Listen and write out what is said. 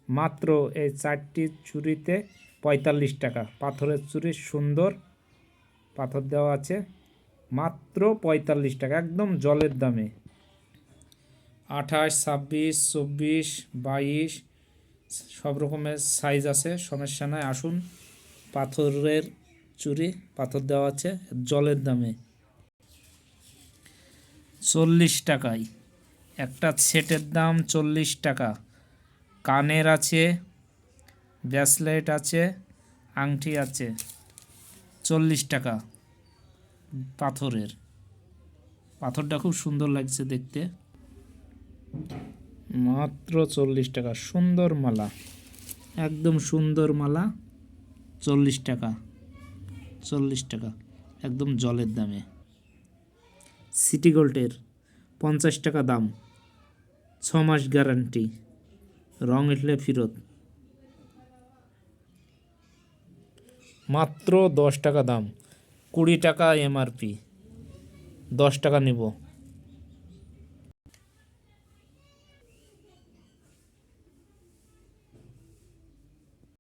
মাত্র এই 4টি চুড়িতে 45 টাকা। পাথরের চুড়ি, সুন্দর পাথর দেওয়া আছে, মাত্র 45 টাকা, একদম জলের দামে। 28, 26, 24, 22 সব রকমের সাইজ আছে, সমস্যা নয়। আসুন, পাথরের চুড়ি, পাথর দেওয়া আছে জলের দামে। 40 টাকায় একটা সেটের দাম 40 টাকা। কানের আছে, ব্রেসলেট আছে, আংটি আছে, 40 টাকা পাথরের। পাথরটা খুব সুন্দর লাগছে দেখতে, মাত্র 40 টাকা। সুন্দর মালা, একদম সুন্দর মালা, 40 টাকা। 40 টাকা, একদম জলের দামে। সিটি গোল্ডের 50 টাকা দাম, 6 মাস গ্যারান্টি, রং উঠলে ফেরত। মাত্র 10 টাকা দাম, 20 টাকা এমআরপি, 10 টাকা নেব।